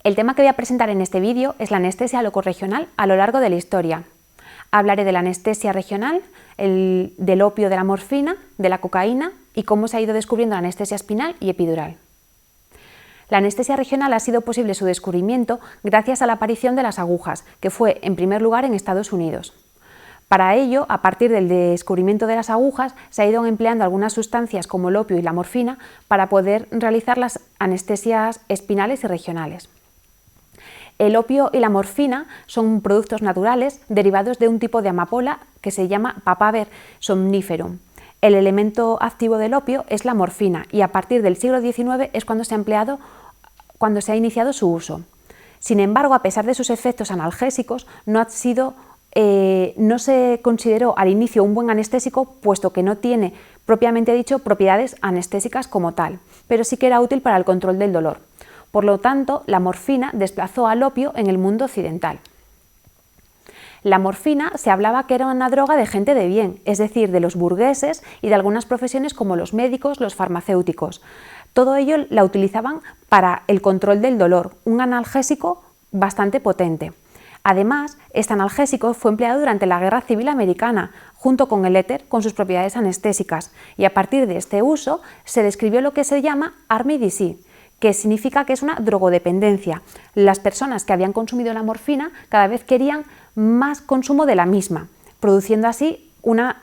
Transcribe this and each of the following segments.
El tema que voy a presentar en este vídeo es la anestesia locorregional a lo largo de la historia. Hablaré de la anestesia regional, del opio, de la morfina, de la cocaína y cómo se ha ido descubriendo la anestesia espinal y epidural. La anestesia regional ha sido posible su descubrimiento gracias a la aparición de las agujas, que fue en primer lugar en Estados Unidos. Para ello, a partir del descubrimiento de las agujas, se ha ido empleando algunas sustancias como el opio y la morfina para poder realizar las anestesias espinales y regionales. El opio y la morfina son productos naturales derivados de un tipo de amapola que se llama Papaver somniferum. El elemento activo del opio es la morfina y a partir del siglo XIX es cuando se ha iniciado su uso. Sin embargo, a pesar de sus efectos analgésicos, no se consideró al inicio un buen anestésico, puesto que no tiene, propiamente dicho, propiedades anestésicas como tal, pero sí que era útil para el control del dolor. Por lo tanto, la morfina desplazó al opio en el mundo occidental. La morfina se hablaba que era una droga de gente de bien, es decir, de los burgueses y de algunas profesiones como los médicos, los farmacéuticos. Todo ello la utilizaban para el control del dolor, un analgésico bastante potente. Además, este analgésico fue empleado durante la Guerra Civil Americana, junto con el éter con sus propiedades anestésicas, y a partir de este uso se describió lo que se llama Army Disease, que significa que es una drogodependencia. Las personas que habían consumido la morfina cada vez querían más consumo de la misma, produciendo así una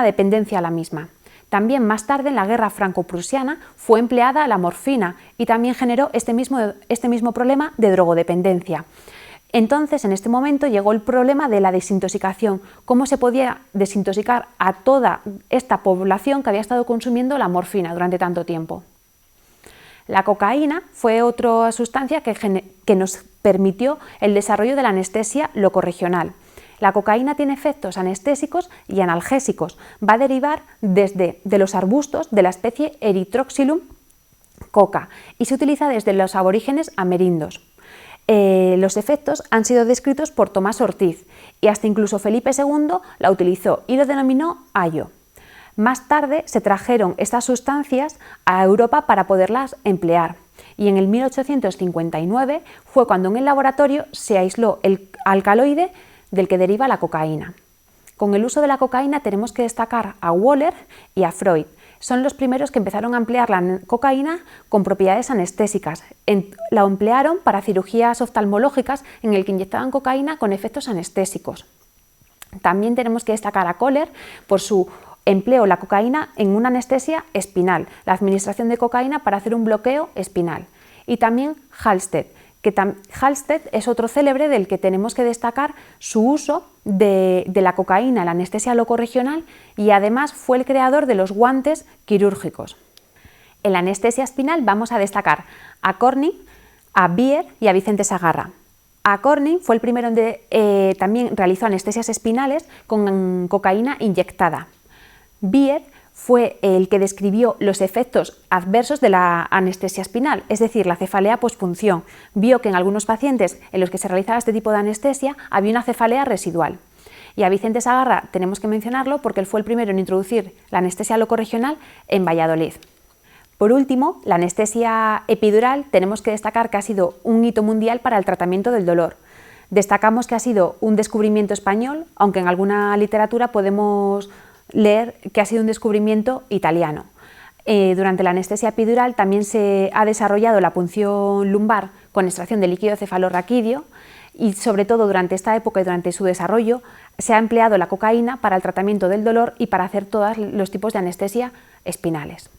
dependencia a la misma. También más tarde, en la guerra franco-prusiana, fue empleada la morfina y también generó este mismo problema de drogodependencia. Entonces, en este momento llegó el problema de la desintoxicación. ¿Cómo se podía desintoxicar a toda esta población que había estado consumiendo la morfina durante tanto tiempo? La cocaína fue otra sustancia que nos permitió el desarrollo de la anestesia locorregional. La cocaína tiene efectos anestésicos y analgésicos. Va a derivar de los arbustos de la especie Erythroxylum coca y se utiliza desde los aborígenes amerindios. Los efectos han sido descritos por Tomás Ortiz y hasta incluso Felipe II la utilizó y lo denominó ayo. Más tarde se trajeron estas sustancias a Europa para poderlas emplear y en el 1859 fue cuando en el laboratorio se aisló el alcaloide del que deriva la cocaína. Con el uso de la cocaína tenemos que destacar a Wöhler y a Freud. Son los primeros que empezaron a emplear la cocaína con propiedades anestésicas. La emplearon para cirugías oftalmológicas en el que inyectaban cocaína con efectos anestésicos. También tenemos que destacar a Kohler por su empleo de la cocaína en una anestesia espinal, la administración de cocaína para hacer un bloqueo espinal. Y también Halsted, Halsted es otro célebre del que tenemos que destacar su uso de la cocaína, la anestesia locorregional, y además fue el creador de los guantes quirúrgicos. En la anestesia espinal vamos a destacar a Corning, a Bier y a Vicente Sagarra. A Corning fue el primero donde también realizó anestesias espinales con cocaína inyectada. Bier fue el que describió los efectos adversos de la anestesia espinal, es decir, la cefalea pospunción. Vio que en algunos pacientes en los que se realizaba este tipo de anestesia había una cefalea residual. Y a Vicente Sagarra tenemos que mencionarlo porque él fue el primero en introducir la anestesia locorregional en Valladolid. Por último, la anestesia epidural tenemos que destacar que ha sido un hito mundial para el tratamiento del dolor. Destacamos que ha sido un descubrimiento español, aunque en alguna literatura podemos leer que ha sido un descubrimiento italiano. Durante la anestesia epidural también se ha desarrollado la punción lumbar con extracción de líquido cefalorraquídeo y sobre todo durante esta época y durante su desarrollo se ha empleado la cocaína para el tratamiento del dolor y para hacer todos los tipos de anestesia espinales.